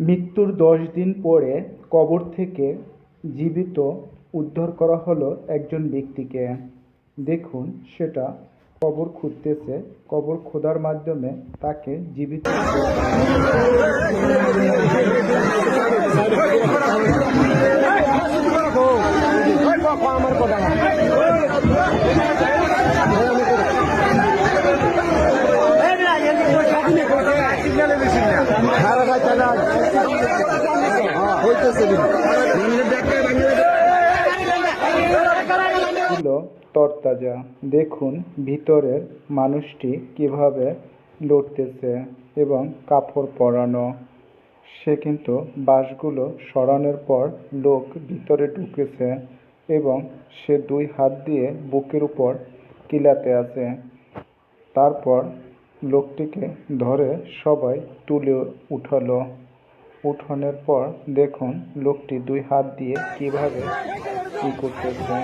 মৃত্যুর ১০ দিন পরে কবর থেকে জীবিত উদ্ধার করা হলো একজন ব্যক্তিকে। দেখুন সেটা কবর খুঁড়তেছে, কবর খোদার মাধ্যমে তাকে জীবিত ছিল তরতাজা। দেখুন ভিতরের মানুষটি কিভাবে লড়তেছে এবং কাপড় পরানো। সে কিন্তু বাঁশগুলো সরানোর পর লোক ভিতরে ঢুকেছে এবং সে ২ হাত দিয়ে বুকের উপর কিলাতে আছে। তারপর লোকটিকে ধরে সবাই তুলে উঠালো। উঠানোর পর দেখুন লোকটি ২ হাত দিয়ে কিভাবে করতেছে।